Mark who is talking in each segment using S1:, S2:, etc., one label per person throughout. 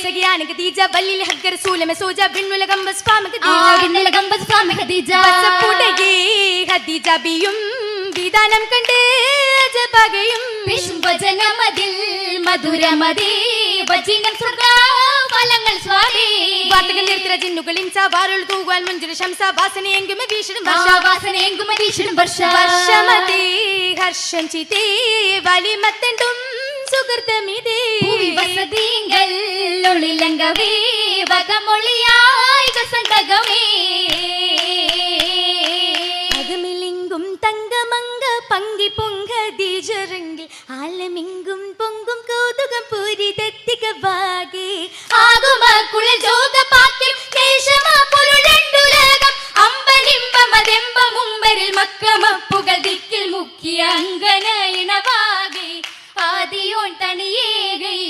S1: സഖിയാണ് ഖദീജ വല്ലിൽ ഹഖ് റസൂലമെ സോജ ബിന്നുലകം വസ്ഫാമ ഖദീജ
S2: ബിന്നുലകം വസ്ഫാമ ഖദീജ
S1: വസപ്പുടകി ഖദീജ ബിയും വിധാനം കണ്ട് അജബകയും
S2: വിശ്വജനമതിൽ മധുരമതി വചനം സ്വർഗ ഫലങ്ങൾ സ്വാദി
S1: വാർത്തകൾ നിർത്തിര ജിന്നുകളിൻ സവാറുകൾ തൂകാൻ മുഞ്ചിര ശംസ വാസനയെങ്കുമെ വീശിടും വർഷ
S2: വാസനയെങ്കുമെ വീശിടും വർഷ
S1: വർഷമതി ഹർഷം ചിതേ വലിമത്തണ്ടും സുഹൃതമിതേ
S2: വസതിങ്കൽ ഒളിലങ്കവേ വകമൊളിയായി വസന്തകമേ
S1: അകമിലിങ്കും തങ്കമങ്ക പങ്കി പൊങ്ക ദീജറങ്കിൽ ആലമിങ്കും പൊങ്കും കൗതുകം പൂരിതെത്തികവാകെ
S2: ആകുമക്കുളിൽ ജോഗപാക്യം കേശമ പുരുടണ്ടുലകം അമ്പനിമ്പമതെമ്പ മുമ്പരിൽ മക്കമപ്പുകൾ ദിക്കിൽ മുക്കിയ അങ്കന ഇണവാകെ ആദിയോൻ തണിയേകൈ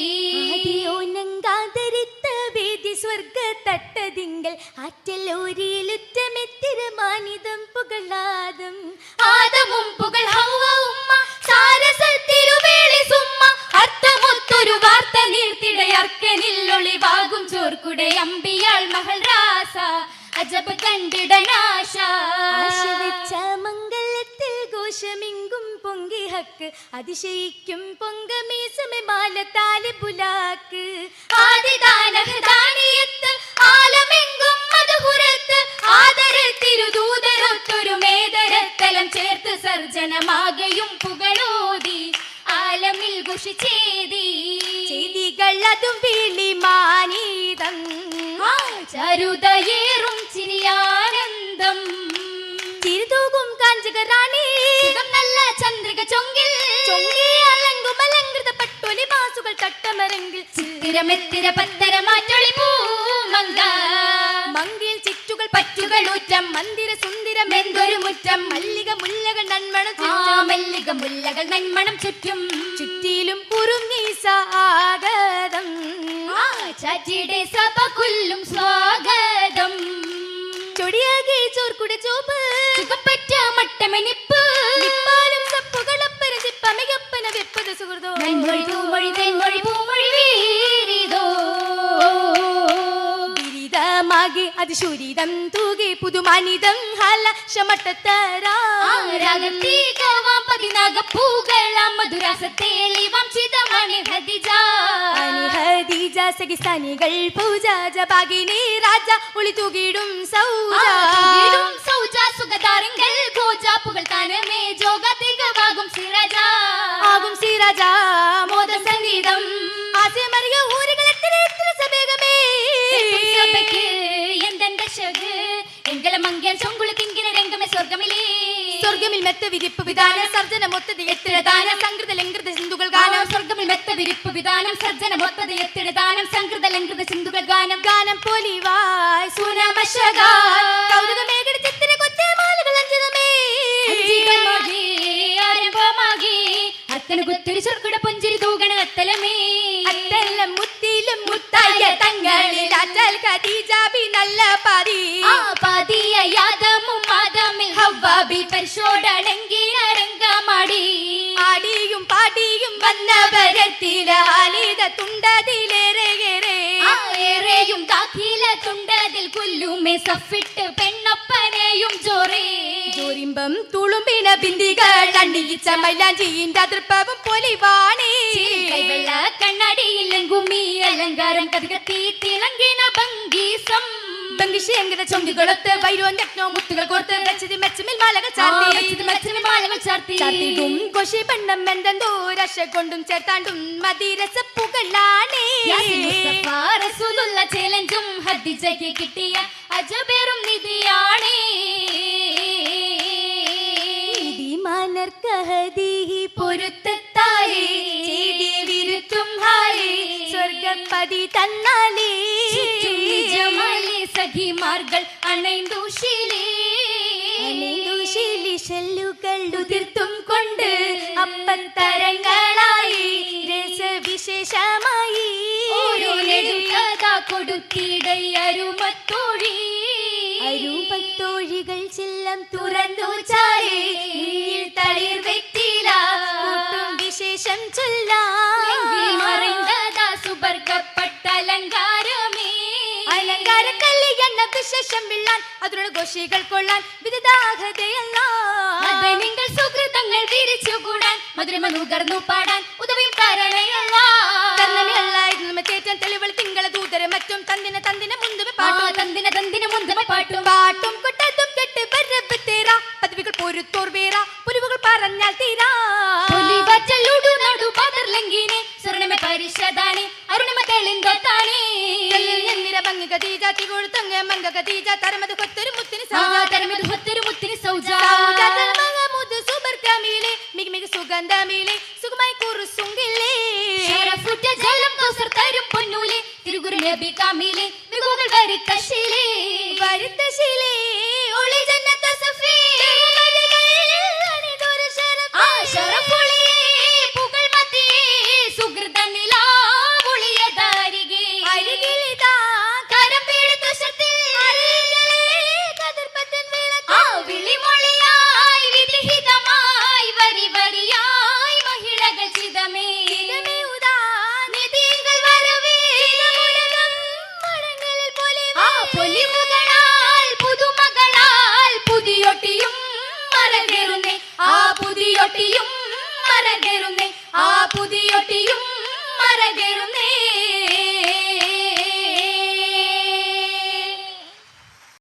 S1: ആദിയോനങ്കാതരിത്ത വേദി സ്വർഗ തട്ടതിങ്കൽ ആറ്റലോരിയിലുറ്റമെത്തിരമാനിതം പുകളാദം
S2: ആദമും പുകൾ ഹൗവ ഉമ്മ സാരസത്തിരുവേളി സുമ്മ അർത്ഥമൊത്തൊരു വാർത്ത നീർത്തിടയർക്കനിൽ ഒളിവാകും ചോർക്കുടെ അമ്പിയാൾ മഹൾ രാസ അജബ് കണ്ടിടനാശ
S1: ആശവെച്ച മംഗളത്തിൽ ഘോഷമിങ്കും പൊങ്കി ഹക്ക് അതിശയിക്കും പൊങ്കമീസമെ മാലത്താലെ പുലാക്ക്
S2: ആദിദാനഹദാനിയത്ത് ആലമെങ്കും മധുഹുരത്ത് ആദരത്തിരുദൂതരൊത്തൊരു മേദരത്തലം ചേർത്ത് സർജനമാകയും പുകളോതി ആലമിൽ ഘോഷിച്ചേതി
S1: ചെയ്തികൾ അതും വിളി മാനീതം
S2: ചരുതയേറും ചിരിയാനന്ദം
S1: ചിരുതൂകും കാഞ്ചകറാണി
S2: നല്ല ചന്ദ്രിക ചൊങ്കിൽ
S1: ചൊങ്കി അലങ്കും അലങ്കൃത പട്ടൊലി മാസുകൾ തട്ടമരങ്കിൽ
S2: ചിത്തിരമെത്തിര പത്തര മാറ്റൊളി പൂമങ്ക
S1: മങ്കിൽ ചിറ്റുകൾ പറ്റുകൾ ഊറ്റം മന്ദിര സുന്ദരം എന്തൊരു മുറ്റം മല്ലിക മുല്ലകൾ നന്മണം
S2: മല്ലിക മുല്ലകൾ നന്മണം ചുറ്റും
S1: ചുറ്റിലും കുറുങ്ങി സാഗതം
S2: ചാറ്റിയുടെ സഭ കൊല്ലും സ്വാഗതം
S1: ചൊടിയാകെ ചോർക്കുടെ ചോപ്പ്
S2: ചുകപ്പറ്റ മട്ടമനിപ്പ്
S1: നിപ്പാലും സപ്പുകളപ്പര ചിപ്പമയപ്പന വെപ്പത സുഹൃതോ
S2: നന്മൊഴി പൂമൊഴി തെന്മൊഴി പൂമൊഴി വീരിതോ
S1: ബിരിതമാകെ അതിശൂരിതം തൂകെ പുതുമാനിതം ഹല ശമട്ടത്തരാ
S2: രാഗത്തീകവാം പതിനാഗപ്പൂകളാം മധുരാസത്തേളിവാം ചിതമണി ഖദീജ
S1: ഖദീജ സഖിസ്ഥാനികൾ പൂജ ജപാകിനി രാജ ഒളി തൂകിടും
S2: സൗജ സുഗതാരങ്ങൾ ഗോജ പുകൾ താനമേ ജോഗ തികവാകും സിരാജ
S1: ആകും സിരാജ
S2: മോദ സംഗീതം
S1: ആശയമറിയ ഊരുകൾ എത്ര സവേഗമേ
S2: സഭയ്ക്ക് എന്തെന്റെ ശഗ് എങ്കല മംഗൽ ചൊങ്കുളി തിങ്കിന രംഗമേ സ്വർഗമിലേ
S1: സ്വർഗമിൽ മെത്ത വിരിപ്പ് വിധാനം സർജന മൊത്തതി എത്തിടദാനം സംകൃത ലംകൃത സിന്ധുകൾ ഗാനം
S2: സ്വർഗമിൽ മെത്ത വിരിപ്പ് വിധാനം സർജന മൊത്തതി എത്തിടദാനം സംകൃത ലംകൃത സിന്ധുകൾ ഗാനം
S1: ഗാനം പോലിവായ് സൂനമശകാൽ കൗതുകമേകട ചിത്തിര കൊച്ചമാലകൾ അഞ്ചിതമേ
S2: ആരംഭമാകി അത്തന് കുത്തിരി ചൊർക്കുട പുഞ്ചിരി തൂകണ അത്തലമേ
S1: അത്തല്ലം മുത്തിലും മുത്തായ തങ്ങളിൽ അറ്റൽ ഖദീജ ബി നല്ല പതി
S2: പാതിയ യാദമും ആദമിൽ ഹവ്വാബി പരിശോടണങ്കിന രംഗമാടി
S1: ആടിയും പാടിയും വന്നവരത്തില ഹാലിത
S2: തുണ്ടതിലേറെയും ദാഖില തുണ്ടതിൽ കുല്ലുമേ സഫിട്ട് പെണ്ണൊപ്പനെയും ജോറേ
S1: ജോറിമ്പം തുളുമ്പിന ബിന്ദികൾ അണിയിച്ച മൈലാഞ്ചിന്റെ അതിർപ്പവും പൊലിവാണി
S2: കൈവെള്ള കണ്ണടിയില്ലെങ്കുമീ അലങ്കാരം കതികത്തി തിളങ്ങിന ഭംഗീസം
S1: ബംഗിഷേങ്കര ചൊങ്കികളൊത്ത് വൈരോന്യജ്ഞോ മുത്തുകൾ കോർത്ത് വെച്ചതി മെച്ചമിൽ മാലകൾ ചാർത്തി ചാർത്തിടും കൊശി പെണ്ണം എന്തെന്തോ രശ കൊണ്ടും ചേർത്താണ്ടും മതിരസപ്പുകളാണേ
S2: റസൂലുള്ള ചലഞ്ചും ഖദീജയ്ക്ക് കിട്ടിയ അജബേറും നിധിയാണേ
S1: മനർക്കഹദീഹി
S2: പൊരുത്തത്താലേ
S1: വിരുത്തും ഹാലേ സ്വർഗപ്പതി തന്നാലേ
S2: ജമാലേ സഖിമാർകൾ അണൈന്ദൂശിലേ
S1: ശല്ലുകൾ ഉതിർത്തും കൊണ്ട് അപ്പത്തരങ്ങളായി രസവിശേഷമായി
S2: ഓരോ നെടുകഥ കൊടുത്തിടയരുമത്തോഴി
S1: അരൂപത്തോഴികൾ ചില്ലം തുറന്നു ചാരി തളിർ വെറ്റില വിശേഷം ചൊല്ലാം
S2: മറിന്തതാ സുബർഗപ്പെട്ട അലങ്കാരമേ
S1: അലങ്കാര കല്യാണ വിശേഷം വിള്ളാൻ അതിനുള്ള ഘോഷികൾ കൊള്ളാൻ വിദഗ്ധതയല്ല
S2: നിങ്ങൾ സുഹൃതങ്ങൾ വിരിച്ചുകൂടാൻ മധുരമ നുകർന്നു പാടാൻ ഉദവിയും കാരണയല്ല
S1: തേറ്റം തെളിവൾ തിങ്കള ദൂതര മറ്റും തന്തിന തന്തിന മുന്തുമ പാട്ടും
S2: തന്തിന മുന്തമ പാട്ടും
S1: പാട്ടും കൊട്ടതും കെട്ട് വരവ് തേരാ പദവികൾ പൊരുത്തോർ വേറ പുലിവുകൾ പറഞ്ഞാൽ തീരാ
S2: പുലിവച്ചലുടു നടു പതർലങ്കിനെ സ്വർണമ പരിശദാനെ അരുണിമ തെളിന്തോത്താനെ
S1: എന്നിര ഭംഗി ഗതീജ തികൊഴുത്തങ്ങ മംഗ ഗതീജ തരമത് കൊത്തൊരു മുത്തിന്
S2: തരമത് ഹൊത്തൊരു മുത്തിന് സൗജ
S1: മുത് സുബർ കമീലെ മിക മിക സുഗന്ധമീലെ സുഖമായി കുറുസുങ്കില്ലേ
S2: ശരഫുറ്റ ജലം കോസർ തരും പൊന്നൂലെ തിരുഗുരു നബി കാമിലെ മികുകൾ വരുത്തശിലെ
S1: ഒളി ജന്നത സഫീ
S2: ആ ശരഫുളിയെ പുകൾ മതിയെ സുഹൃത നിലാവുളിയതാരികെ
S1: അരികിലിതാ
S2: കരം പീഡിത ശക്തി ആ വിളിമൊളിയായി വിധിഹിതമായി വരി വരിയായി മഹിളകൾ ചിതമേ നിധികൾ വരവേ ആ പൊലിവുകളാൽ പുതുമകളാൽ പുതിയൊട്ടിയും മരകേറുന്നേ ആ പുതിയൊട്ടിയും മരകേറുന്നേ ആ പുതിയൊട്ടിയും മരകേറുന്നേ